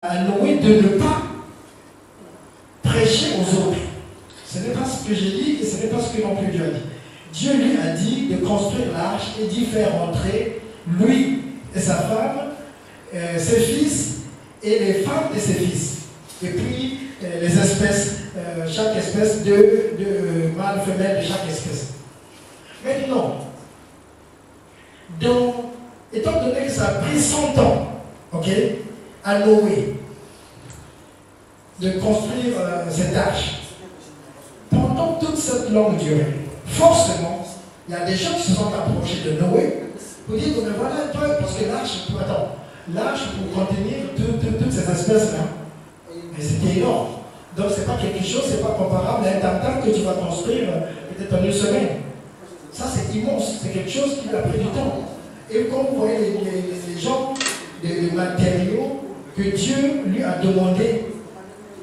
à Noé de ne pas prêcher aux autres. Ce n'est pas ce que j'ai dit et ce n'est pas ce que non plus Dieu a dit. Dieu lui a dit de construire l'arche et d'y faire rentrer lui et sa femme, ses fils et les femmes de ses fils. Et puis les espèces, chaque espèce de mâle, femelle de chaque espèce. Maintenant, étant donné que ça a pris 100 ans, ok, à Noé de construire cette arche, pendant toute cette longue durée, forcément, il y a des gens qui se sont approchés de Noé pour dire que voilà, toi, parce que l'arche pour contenir toutes ces espèces-là, mais c'était énorme. Donc c'est pas quelque chose, c'est pas comparable à un tam-tam que tu vas construire peut-être en une semaine. Ça c'est immense, c'est quelque chose qui a pris du temps. Et comme vous voyez les gens, les matériaux que Dieu lui a demandé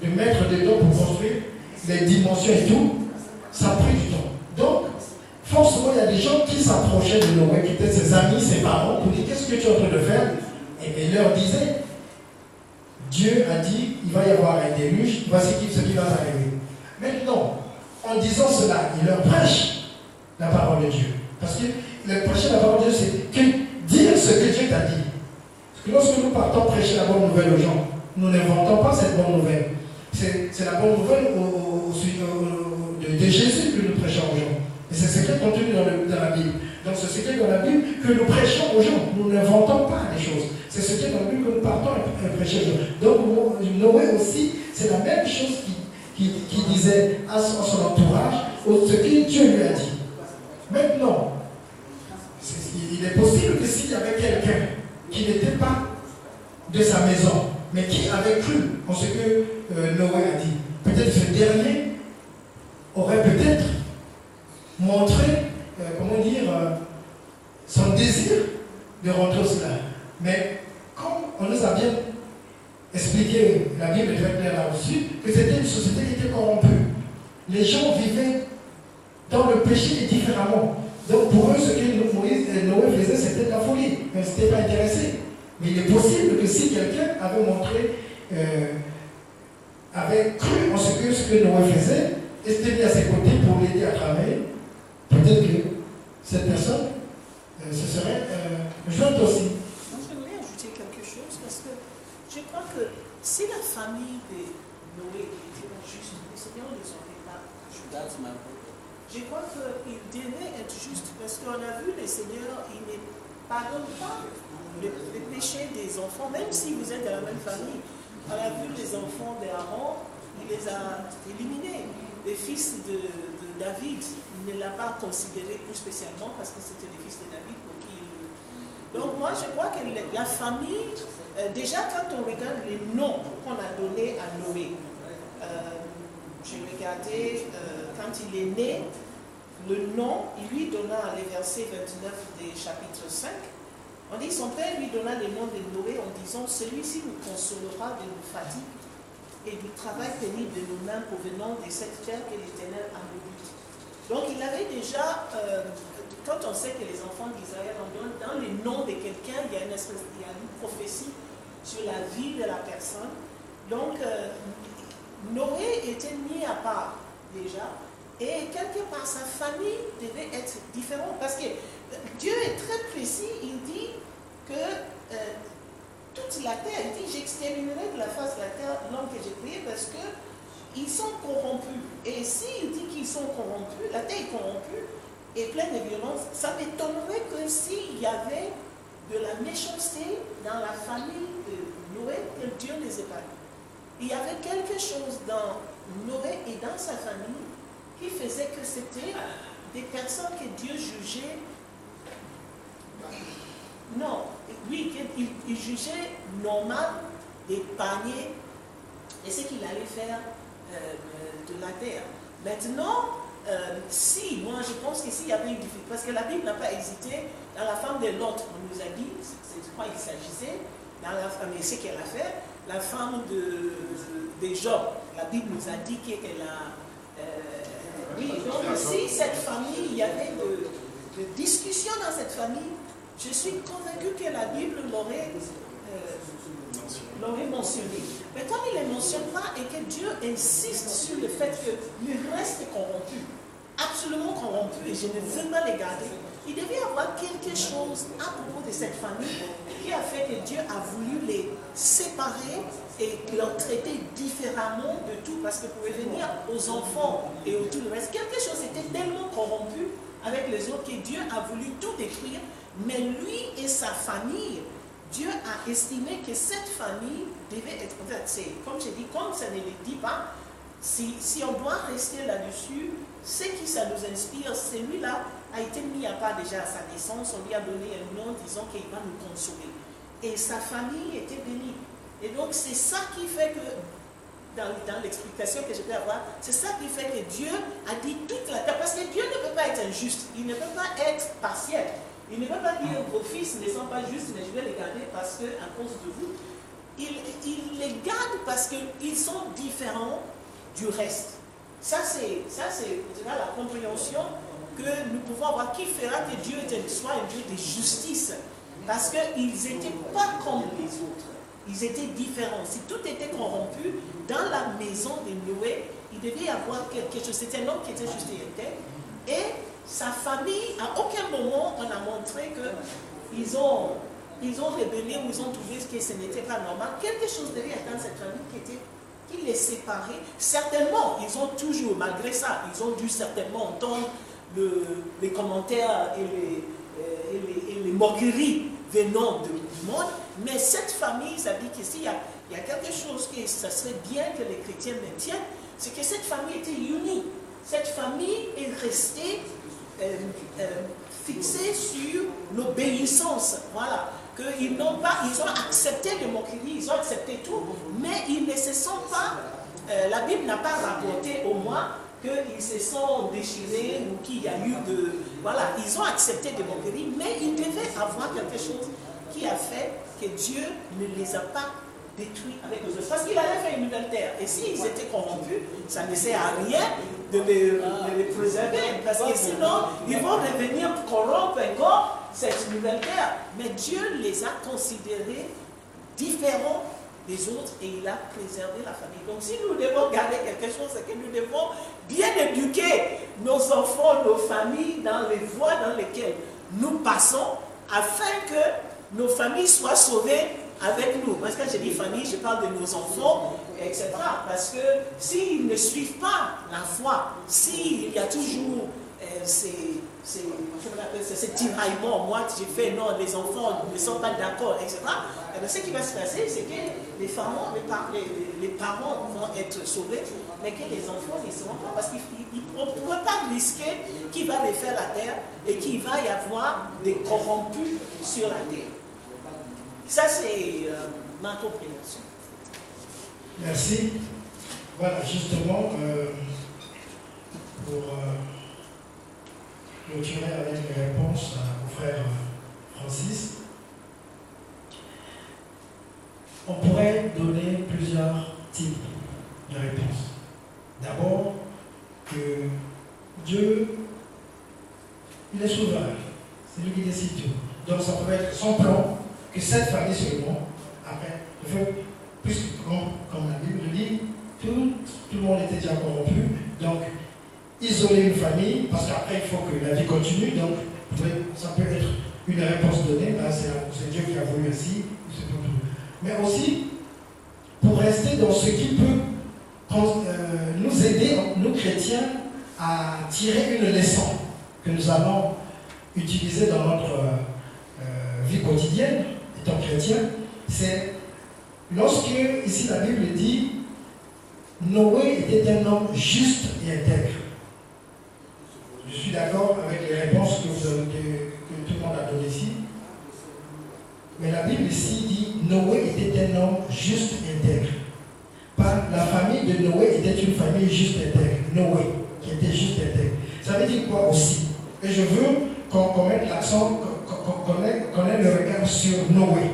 de mettre dedans pour construire, les dimensions et tout, ça a pris du temps. Donc, forcément, il y a des gens qui s'approchaient de Noé, qui étaient ses amis, ses parents, pour dire qu'est-ce que tu es en train de faire? Et il leur disait, Dieu a dit, il va y avoir un déluge, voici ce qui va arriver. Maintenant, en disant cela, il leur prêche la parole de Dieu. Parce que le prêcher la parole de Dieu, c'est que dire ce que Dieu t'a dit. Parce que lorsque nous partons prêcher la bonne nouvelle aux gens, nous n'inventons pas cette bonne nouvelle. C'est la bonne nouvelle de Jésus que nous prêchons aux gens. Et c'est ce qui est contenu dans la Bible. Donc c'est ce qui est dans la Bible que nous prêchons aux gens. Nous n'inventons pas les choses. C'est ce qui est dans la Bible que nous partons et prêchons aux gens. Donc Noé aussi, c'est la même chose qu'il disait à son entourage, ce que Dieu lui a dit. Maintenant, il est possible que s'il y avait quelqu'un qui n'était pas de sa maison, mais qui avait cru en ce que Noé a dit, peut-être ce dernier aurait peut-être montré, son désir de rentrer au cela. Mais comme on nous a bien expliqué, la Bible est très claire là-dessus, que c'était une société qui était corrompue. Les gens vivaient dans le péché différemment. Donc pour eux, ce que Noé faisait, c'était de la folie. Ils ne s'étaient pas intéressés. Mais il est possible que si quelqu'un avait montré, avait cru en ce que Noé faisait, et s'était mis à ses côtés pour l'aider à travailler, peut-être que cette personne se serait jointe aussi. J'aimerais ajouter quelque chose parce que je crois que si la famille de Noé était juste, le Seigneur ne les aurait pas ajoutés. Je crois qu'il devait être juste parce qu'on a vu le Seigneur, il ne pardonne pas le péché des enfants, même si vous êtes de la même famille. On a vu les enfants d'Aaron, il les a éliminés. Les fils de David, il ne l'a pas considéré plus spécialement parce que c'était les fils de David pour qui il... Donc moi je crois que la famille, déjà quand on regarde les noms qu'on a donnés à Noé, j'ai regardé quand il est né, le nom, il lui donna les versets 29 du chapitre 5, on dit son père lui donna le nom de Noé en disant celui-ci nous consolera de nos fatigues et du travail pénible de nos mains provenant de cette terre que l'Éternel a maudite. Donc il avait déjà, quand on sait que les enfants d'Israël, dans le nom de quelqu'un, il y a une prophétie sur la vie de la personne. Donc Noé était mis à part déjà, et quelque part sa famille devait être différente, parce que Dieu est très précis, il dit que toute la terre, il dit j'exterminerai de la face de la terre l'homme que j'ai créé parce qu'ils sont corrompus. Et s'il dit qu'ils sont corrompus, la terre est corrompue et pleine de violence, ça m'étonnerait que s'il y avait de la méchanceté dans la famille de Noé, que Dieu ne les ait pas eu. Il y avait quelque chose dans Noé et dans sa famille qui faisait que c'était des personnes que Dieu jugeait. Non, oui, il jugeait normal d'épargner et ce qu'il allait faire de la terre. Maintenant, moi je pense que s'il y avait une difficulté, parce que la Bible n'a pas hésité, dans la femme de Lot, on nous a dit, c'est de quoi il s'agissait, mais ce qu'elle a fait, la femme de Job, la Bible nous a dit qu'elle a... oui, donc si cette famille, il y avait de discussions dans cette famille, je suis convaincue que la Bible l'aurait l'aurait mentionné. Mais comme il ne les mentionne pas et que Dieu insiste sur le fait qu'ils restent corrompus, absolument corrompus, et je ne veux pas les garder, il devait y avoir quelque chose à propos de cette famille qui a fait que Dieu a voulu les séparer et leur traiter différemment de tout, parce que pour revenir aux enfants et au tout le reste, quelque chose était tellement corrompu avec les autres que Dieu a voulu tout détruire, mais lui et sa famille, Dieu a estimé que cette famille devait être, en fait, comme je dis, comme ça ne le dit pas, si on doit rester là-dessus, ce qui ça nous inspire, celui-là a été mis à part déjà à sa naissance, on lui a donné un nom disant qu'il va nous consoler. Et sa famille était bénie. Et donc c'est ça qui fait que, dans l'explication que je peux avoir, c'est ça qui fait que Dieu a dit toute la terre, parce que Dieu ne peut pas être injuste, il ne peut pas être partiel. Il ne peut pas dire vos fils ne sont pas justes, mais je vais les garder parce que, à cause de vous. Il les garde parce qu'ils sont différents du reste. Ça, c'est la compréhension que nous pouvons avoir, qui fera que Dieu soit un Dieu de justice. Parce qu'ils n'étaient pas comme les autres. Ils étaient différents. Si tout était corrompu, dans la maison de Noé, il devait y avoir quelque chose. C'était un homme qui était juste et intègre. Et sa famille, à aucun moment, on a montré qu'ils ont rébellé ou ils ont trouvé que ce n'était pas normal. Quelque chose devait être dans cette famille qui les séparait. Certainement, ils ont toujours, malgré ça, ils ont dû certainement entendre les commentaires et les moqueries venant du monde. Mais cette famille, ça dit qu'ici, il y a quelque chose que ça serait bien que les chrétiens maintiennent, c'est que cette famille était unie. Cette famille est restée fixés sur l'obéissance. Voilà. Qu'ils n'ont pas, ils ont accepté les moqueries, ils ont accepté tout, mais ils ne se sont pas, la Bible n'a pas rapporté au moins qu'ils se sont déchirés ou qu'il y a eu de... Voilà, ils ont accepté des moqueries, mais il devait avoir quelque chose qui a fait que Dieu ne les a pas détruits avec eux. Parce qu'il allait faire une nouvelle terre. Et s'ils étaient corrompus, ça ne sert à rien de les préserver, parce que sinon, ils vont revenir corrompre encore cette nouvelle terre. Mais Dieu les a considérés différents des autres et il a préservé la famille. Donc si nous devons garder quelque chose, c'est que nous devons bien éduquer nos enfants, nos familles dans les voies dans lesquelles nous passons, afin que nos familles soient sauvées avec nous. Parce que quand je dis famille, je parle de nos enfants, etc. Parce que s'ils ne suivent pas la foi, s'il y a toujours ces tiraillements, moi j'ai fait non, les enfants ne sont pas d'accord, etc. Et bien, ce qui va se passer, c'est que les parents vont être sauvés, mais que les enfants ne seront pas, parce qu'on ne pourrait pas risquer qu'il va refaire la terre et qu'il va y avoir des corrompus sur la terre. Ça, c'est ma compréhension. Merci. Voilà, justement, pour clôturer avec les réponses au frère Francis, on pourrait donner plusieurs types de réponses. D'abord, que Dieu, il est souverain, c'est lui qui décide tout. Donc ça peut être son plan, que cette famille seulement, après, puisque comme la Bible le dit, tout le monde était déjà corrompu, donc isoler une famille, parce qu'après il faut que la vie continue, donc ça peut être une réponse donnée, là c'est Dieu qui a voulu ainsi, c'est tout. Mais aussi, pour rester dans ce qui peut nous aider, nous chrétiens, à tirer une leçon que nous allons utiliser dans notre vie quotidienne, étant chrétien, c'est lorsque, ici la Bible dit, Noé était un homme juste et intègre. Je suis d'accord avec les réponses que tout le monde a données ici. Mais la Bible ici dit, Noé était un homme juste et intègre. La famille de Noé était une famille juste et intègre. Noé, qui était juste et intègre. Ça veut dire quoi aussi? Et je veux qu'on mette l'accent, qu'on ait le regard sur Noé.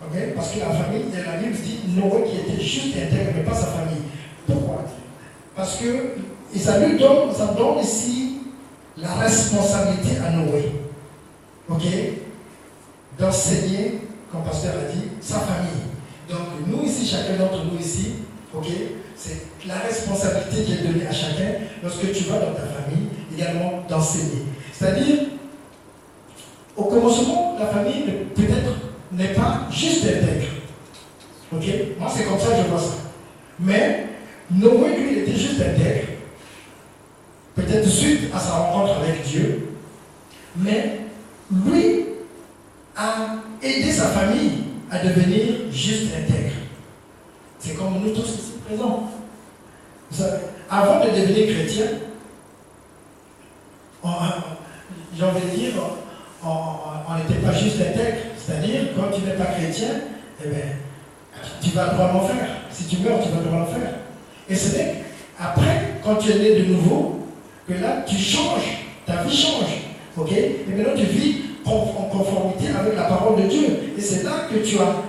Okay? Parce que la famille, la Bible dit Noé qui était juste et intègre, mais pas sa famille. Pourquoi? Parce que ça donne ici la responsabilité à Noé. Ok? D'enseigner comme pasteur a dit, sa famille. Donc nous ici, chacun d'entre nous ici, ok, c'est la responsabilité qui est donnée à chacun lorsque tu vas dans ta famille, également d'enseigner. C'est-à-dire, au commencement, la famille peut-être n'est pas juste intègre. Ok, moi c'est comme ça que je vois ça. Mais Noé, lui, il était juste intègre, peut-être suite à sa rencontre avec Dieu, mais lui a aidé sa famille à devenir juste intègre. C'est comme nous tous ici présents. Vous savez, avant de devenir chrétien, j'ai envie de dire, on n'était pas juste intègre. C'est-à-dire, quand tu n'es pas chrétien, eh bien, tu vas droit à l'enfer. Si tu meurs, tu vas droit à l'enfer. Et c'est après, quand tu es né de nouveau, que là, tu changes, ta vie change. Ok? Et maintenant, tu vis en conformité avec la parole de Dieu. Et c'est là que tu as,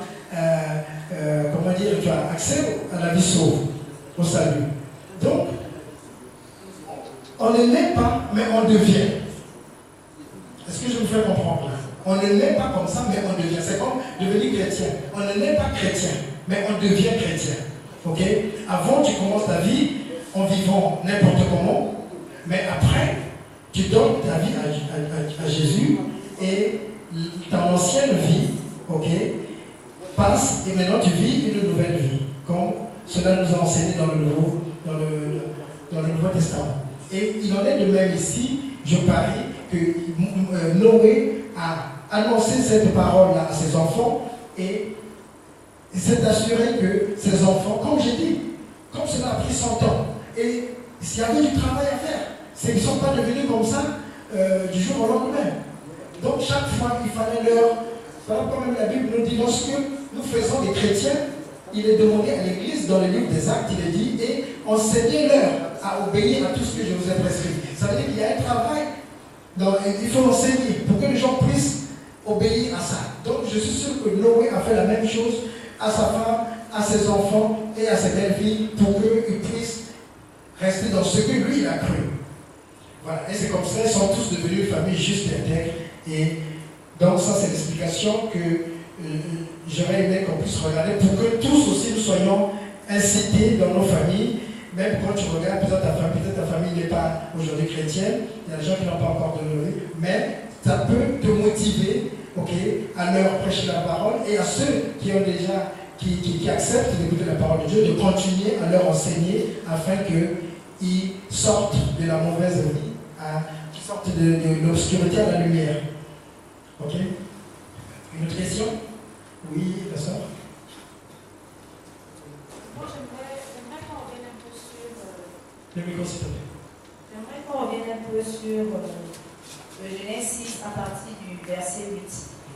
tu as accès à la vie sauve, au salut. Donc, on ne naît pas, mais on devient. Est-ce que je vous fais comprendre? On ne naît pas comme ça, mais on devient. C'est comme devenir chrétien. On ne naît pas chrétien, mais on devient chrétien. Ok? Avant, tu commences ta vie en vivant n'importe comment, mais après, tu donnes ta vie à Jésus et ta ancienne vie, ok, passe et maintenant tu vis une nouvelle vie, comme cela nous a enseigné dans le Nouveau Testament. Et il en est de même ici, je parie que Noé a annoncé cette parole-là à ses enfants et s'est assuré que ses enfants, comme j'ai dit, comme cela a pris 100 ans, et s'il y avait du travail à faire, c'est qu'ils ne sont pas devenus comme ça du jour au lendemain. Donc chaque fois, il fallait leur... Voilà quand même la Bible nous dit, lorsque nous faisons des chrétiens, il est demandé à l'Église, dans le livre des Actes, il est dit, et enseignez-leur à obéir à tout ce que je vous ai prescrit. Ça veut dire qu'il y a un travail, il faut enseigner pour que les gens puissent obéir à ça. Donc je suis sûr que Noé a fait la même chose à sa femme, à ses enfants et à ses belles-filles pour qu'ils puissent rester dans ce que lui il a cru. Voilà, et c'est comme ça, ils sont tous devenus une famille juste intègre. Et donc ça c'est l'explication que j'aurais aimé qu'on puisse regarder pour que tous aussi nous soyons incités dans nos familles. Même quand tu regardes peut-être ta famille n'est pas aujourd'hui chrétienne, il y a des gens qui n'ont pas encore de Noé, mais ça peut te motiver, ok, à leur prêcher la parole et à ceux qui ont déjà, qui acceptent d'écouter la parole de Dieu, de continuer à leur enseigner afin qu'ils sortent de la mauvaise vie, qu'ils sortent de l'obscurité à la lumière. Ok? Une autre question? Oui, la soeur? Moi, j'aimerais qu'on revienne un peu sur... Le micro, s'il te plaît. J'aimerais qu'on revienne un peu sur le Genèse 6 à partir du verset 8.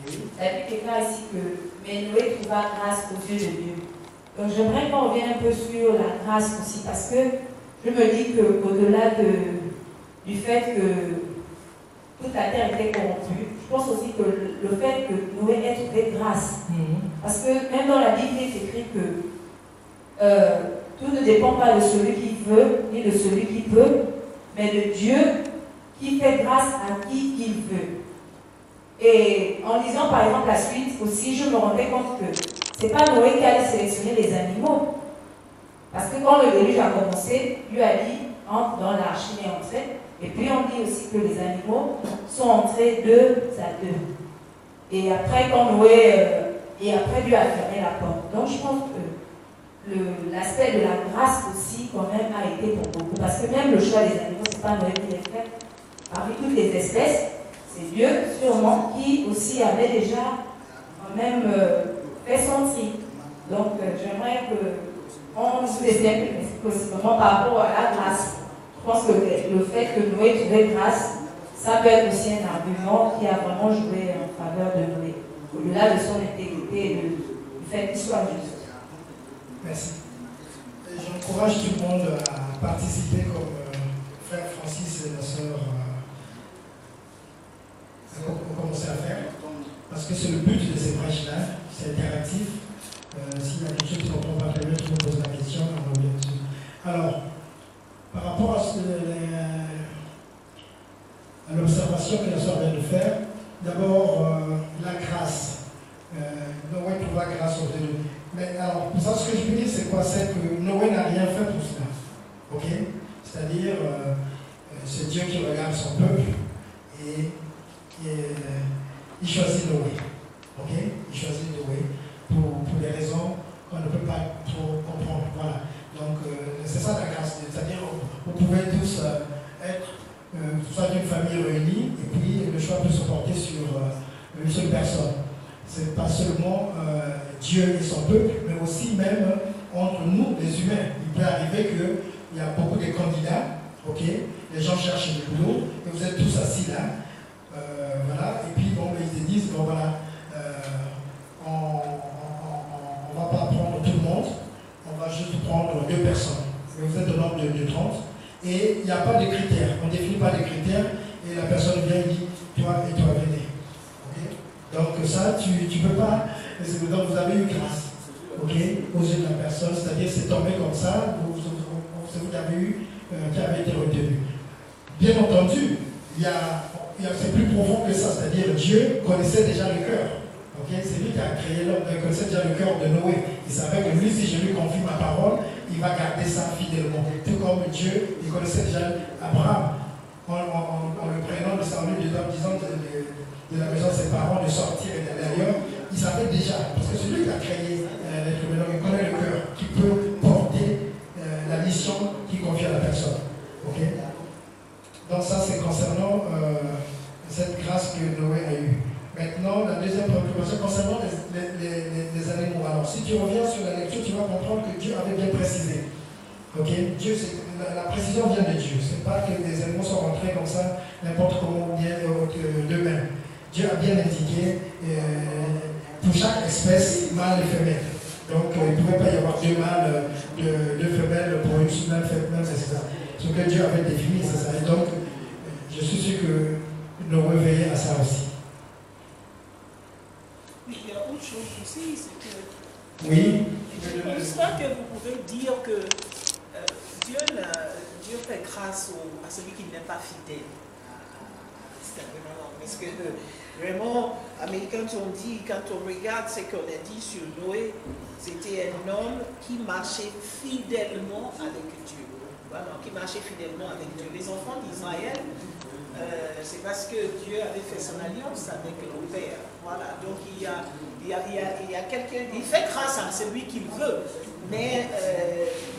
Oui. La Bible déclare ici que mais Noé trouva grâce aux yeux de Dieu. Donc j'aimerais qu'on revienne un peu sur la grâce aussi, parce que je me dis qu'au-delà du fait que toute la terre était corrompue, je pense aussi que le fait que Noé ait trouvé grâce, parce que même dans la Bible, il est écrit que tout ne dépend pas de celui qui veut, ni de celui qui peut, mais de Dieu qui fait grâce à qui il veut. Et en lisant par exemple la suite aussi, je me rendais compte que ce n'est pas Noé qui allait sélectionner les animaux. Parce que quand le déluge a commencé, lui a dit entre dans l'arche, il est entré. Et puis on dit aussi que les animaux sont entrés deux à deux. Et après, Dieu a fermé la porte. Donc je pense que l'aspect de la grâce aussi quand même a été pour beaucoup. Parce que même le choix des animaux, ce n'est pas Noé qui l'a fait. Parmi toutes les espèces, c'est Dieu sûrement qui aussi avait déjà quand même fait son tri. Donc j'aimerais qu'on se décide possiblement par rapport à la grâce. Je pense que le fait que Noé trouvait grâce, ça peut être aussi un argument qui a vraiment joué en faveur de Noé, au-delà de son intégrité et du fait qu'il soit juste. Merci. J'encourage tout le monde à participer comme frère Francis et la sœur ont commencé à faire, parce que c'est le but de ces brèches-là, c'est interactif. S'il y a quelque chose qui ne comprend pas très bien, tu me poses la question, on revient dessus. Alors, par rapport à l'observation que la sœur vient de faire, d'abord, la grâce. ça, ce que je veux dire, c'est quoi? C'est que Noé n'a rien fait pour cela. Ok? C'est-à-dire, c'est Dieu qui regarde son peuple et il choisit Noé. Ok? Il choisit Noé pour des raisons qu'on ne peut pas trop comprendre. Voilà. Donc, c'est ça la grâce. C'est-à-dire, vous pouvez tous être soit d'une famille réunie, et puis le choix peut se porter sur une seule personne. C'est pas seulement Dieu et son peuple, mais aussi même entre nous, les humains. Il peut arriver qu'il y a beaucoup de candidats, ok? Les gens cherchent du boulot, et vous êtes tous assis là, voilà, et puis bon, ils se disent, bon voilà, on va pas prendre tout le monde, on va juste prendre 2 personnes. Et vous êtes au nombre de 30, et il n'y a pas de critères, on ne définit pas de critères, et la personne vient et dit, toi et toi venez. Okay? Donc ça, tu ne peux pas, donc vous avez eu grâce, ok, aux yeux de la personne, c'est-à-dire c'est tombé comme ça, vous avez eu, qui avait été retenu. Bien entendu, c'est plus profond que ça, c'est-à-dire Dieu connaissait déjà le cœur. Okay? C'est lui qui a créé l'homme, il connaissait déjà le cœur de Noé. Il savait que lui, si je lui confie ma parole, il va garder ça fidèlement. Tout comme Dieu, il connaissait déjà Abraham. En le prenant de sa rue, disant de la maison de ses parents de sortir et d'aller ailleurs, il savait déjà, parce que c'est lui qui a créé l'être humain, il connaît le cœur qui peut porter la mission qu'il confie à la personne. Okay? Donc ça, c'est concernant cette grâce que Noé a eue. Maintenant, la deuxième préoccupation concernant les animaux. Alors, si tu reviens sur la lecture, tu vas comprendre que Dieu avait bien précisé. Okay? Dieu, la précision vient de Dieu. Ce n'est pas que les animaux sont rentrés comme ça, n'importe comment bien d'eux-mêmes. Dieu a bien indiqué pour chaque espèce, mâle et femelle. Donc, il ne pouvait pas y avoir 2 mâles, 2 femelles pour une même femelle, c'est ça. Ce que Dieu avait défini, c'est ça. Et donc, je suis sûr que nous réveillons à ça aussi. Oui, il y a autre chose aussi, c'est que... Oui. Je ne pense pas que vous pouvez dire que Dieu fait grâce à celui qui n'est pas fidèle. Parce que vraiment, Américains ont dit, quand on regarde ce qu'on a dit sur Noé, c'était un homme qui marchait fidèlement avec Dieu. Voilà, qui marchait fidèlement avec Dieu. Les enfants d'Israël, c'est parce que Dieu avait fait son alliance avec le Père. Voilà, donc il y a quelqu'un, il fait grâce à celui qu'il veut. Mais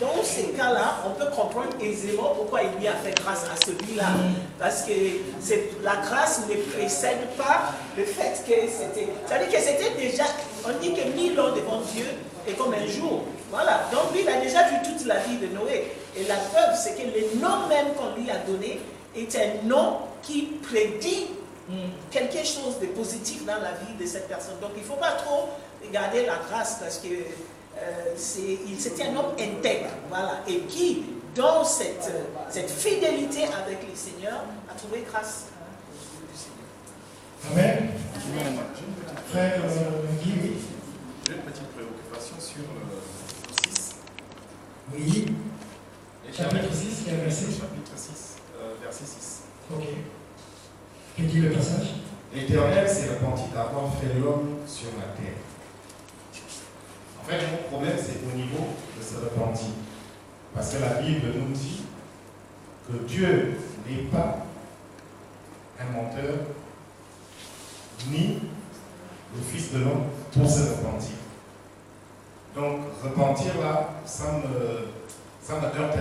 dans ces cas-là, on peut comprendre aisément pourquoi il lui a fait grâce à celui-là. Parce que la grâce ne précède pas le fait que c'était... C'est-à-dire que c'était déjà... On dit que 1000 ans devant Dieu est comme un jour. Voilà. Donc lui, il a déjà vu toute la vie de Noé. Et la preuve, c'est que le nom même qu'on lui a donné est un nom qui prédit quelque chose de positif dans la vie de cette personne. Donc il ne faut pas trop regarder la grâce parce que c'était un homme intègre, voilà, et qui, dans cette fidélité avec le Seigneur, a trouvé grâce du Seigneur. Amen. Frère Guy, oui. J'ai une petite préoccupation sur le 6. Oui. Chapitre 6, il y a un verset. Chapitre 6, verset 6. Ok. Que dit le passage? L'Éternel s'est repenti d'avoir fait l'homme sur la terre. En fait, mon problème, c'est au niveau de se repentir. Parce que la Bible nous dit que Dieu n'est pas un menteur, ni le Fils de l'homme pour se repentir. Donc, repentir là, ça me heurte un peu.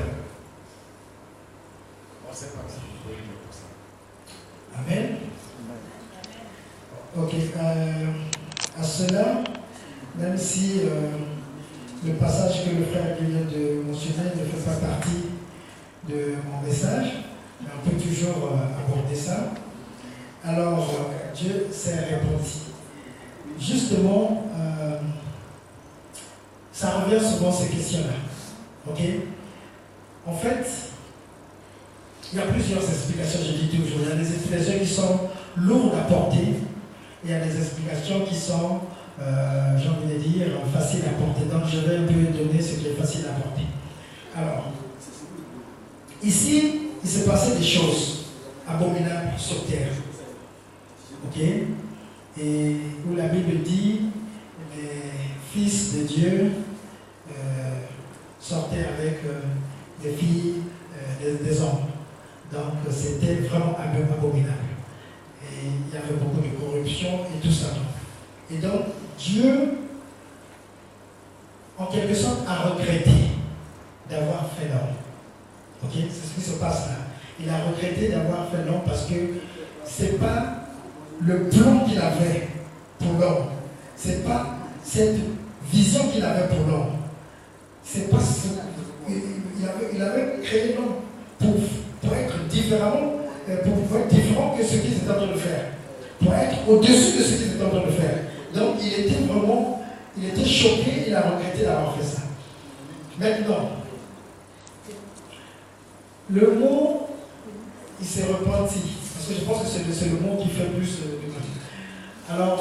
Moi, c'est pas si vous pouvez dire pour ça. Amen. Ok. À cela, même si le passage que le frère vient de mentionner ne fait pas partie de mon message, mais on peut toujours aborder ça. Alors, Dieu s'est répenti. Justement, ça revient souvent ces questions-là. Ok? En fait, il y a plusieurs explications, je dis toujours. Il y a des explications qui sont lourdes à porter, et il y a des explications qui sont, j'ai envie de dire, faciles à porter. Donc je vais un peu donner ce qui est facile à porter. Alors, ici, il s'est passé des choses abominables sur terre. Ok? Et où la Bible dit, les fils de Dieu était avec des filles, des hommes. Donc c'était vraiment abominable. Et il y avait beaucoup de corruption et tout ça. Et donc Dieu, en quelque sorte, a regretté d'avoir fait l'homme. Ok, c'est ce qui se passe là. Il a regretté d'avoir fait l'homme parce que c'est pas le plan qu'il avait pour l'homme. C'est pas cette vision qu'il avait pour l'homme. C'est pas ce, il avait créé l'homme pour être différemment, pour être différent que ce qu'il était en train de faire. Pour être au-dessus de ce qu'il était en train de faire. Donc il était choqué, il a regretté d'avoir fait ça. Maintenant, le mot, il s'est repenti. Parce que je pense que c'est le mot qui fait plus de mal. Alors,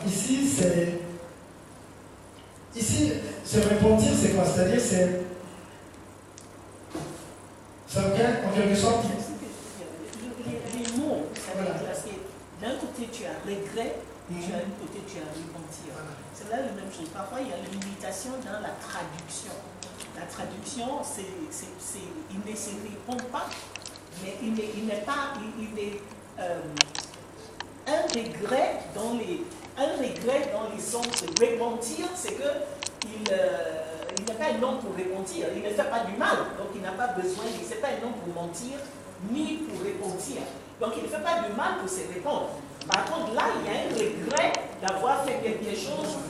ici, se repentir, c'est quoi? C'est-à-dire, c'est en quelque sorte. Les mots, ça veut dire que d'un côté, tu as regret, et tu as un côté, tu as repentir. C'est là la même chose. Parfois, il y a une limitation dans la traduction. La traduction, il ne se répond pas, mais il n'est pas, un regret dans les autres. Repentir, c'est que il n'est pas un homme pour repentir, il ne fait pas du mal, donc il n'a pas besoin, il n'est pas un homme pour mentir, ni pour repentir. Donc il ne fait pas du mal pour se répondre. Par contre, là, il y a un regret d'avoir fait quelque chose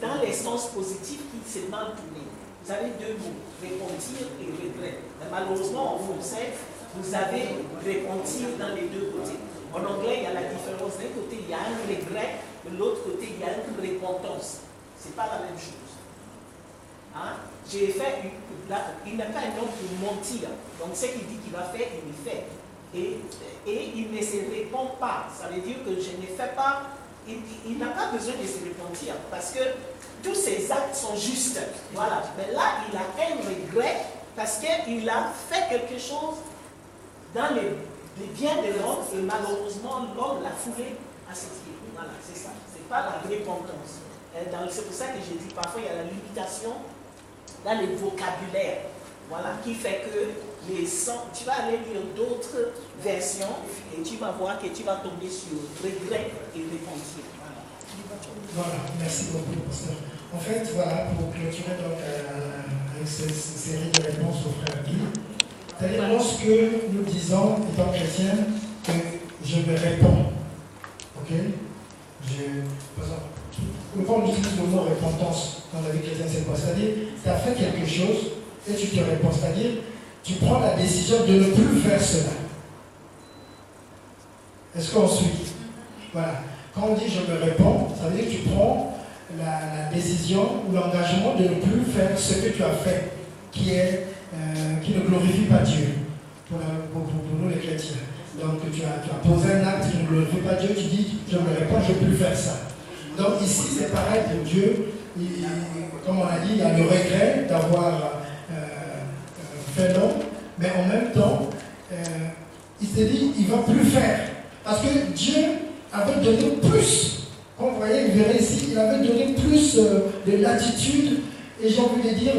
dans les sens positifs qui s'est mal tourné. Vous avez deux mots, repentir et regret. Mais malheureusement, en français, vous avez repentir dans les deux côtés. En anglais, il y a la différence. D'un côté, il y a un regret, de l'autre côté, il y a une repentance. Ce n'est pas la même chose. Hein? Il n'a pas un homme pour mentir. Donc, ce qu'il dit qu'il va faire, il le fait. Et il ne se répond pas. Ça veut dire que je ne fais pas. Il n'a pas besoin de se repentir parce que tous ses actes sont justes. Voilà. Mais là, il a un regret parce qu'il a fait quelque chose dans les biens de l'homme et malheureusement, l'homme l'a foulé à ses pieds. Voilà, c'est ça. Ce n'est pas la repentance. C'est pour ça que j'ai dit parfois il y a la limitation dans le vocabulaire. Voilà, qui fait que les sons, tu vas aller lire d'autres versions et tu vas voir que tu vas tomber sur regret et repentir. Voilà, merci beaucoup, pasteur. En fait, voilà, pour clôturer donc, avec cette série de réponses au frère Guy, c'est-à-dire lorsque nous disons, étant chrétiens, que je me réponds, ok? Par exemple, quand on utilise le mot repentance dans la vie chrétienne, c'est quoi? C'est-à-dire, tu as fait quelque chose et tu te réponds, c'est-à-dire, tu prends la décision de ne plus faire cela. Est-ce qu'on suit? Voilà. Quand on dit je me réponds, ça veut dire que tu prends la décision ou l'engagement de ne plus faire ce que tu as fait, qui ne glorifie pas Dieu, pour nous les chrétiens. Donc tu as posé un acte qui ne glorifie pas Dieu, tu dis je me réponds, je ne veux plus faire ça. Donc ici c'est pareil pour Dieu, comme on a dit, il y a le regret d'avoir fait l'homme, mais en même temps, il s'est dit il ne va plus faire. Parce que Dieu avait donné plus. Comme vous voyez, vous verrez ici, il avait donné plus de latitude et j'ai envie de dire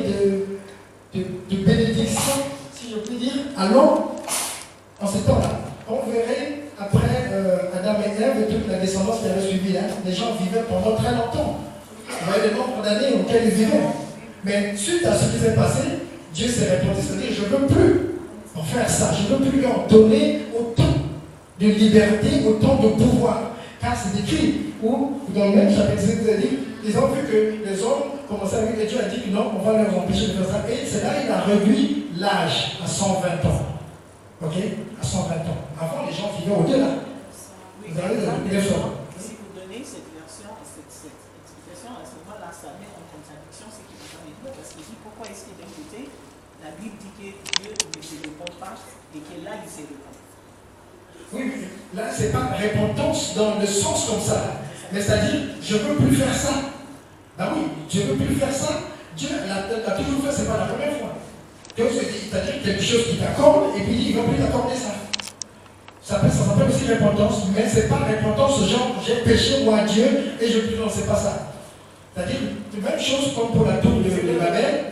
de bénédiction, si je puis dire, à l'homme en ce temps-là. On verrait après Adam et Ève et toute la descendance qui avait suivi, hein, les gens vivaient pendant très longtemps. Vous voyez le nombre d'années auxquelles ils vivaient. Mais suite à ce qui s'est passé, Dieu s'est répondu, c'est-à-dire je ne veux plus en faire ça, je ne veux plus leur donner autant de liberté, autant de pouvoir. Car c'est écrit, où dans le même chapitre, vous avez dit, ils ont vu que les hommes commençaient à vivre et Dieu a dit que non, on va leur empêcher de faire ça. Et c'est là qu'il a réduit l'âge à 120 ans. Ok? À 120 ans. Avant, les gens vivaient au-delà. Oui, vous avez les hommes. Si vous donnez cette version, cette explication, à ce moment-là, ça met en contradiction ce qui est dans les deux. Parce qu'il dit pourquoi est-ce que d'un côté, la Bible dit que Dieu ne se répond pas et que là, il se répond. Oui, là, c'est pas repentance dans le sens comme ça. Mais c'est-à-dire, je ne veux plus faire ça. Ben oui, je ne veux plus faire ça. Dieu l'a toujours fait, ce n'est pas la première fois. C'est-à-dire quelque chose qui t'accorde, et puis il ne va plus t'accorder ça. Ça s'appelle aussi repentance, mais ce n'est pas repentance, genre, j'ai péché moi à Dieu, et je ne sais pas ça. C'est-à-dire, la même chose comme pour la tour de Babel,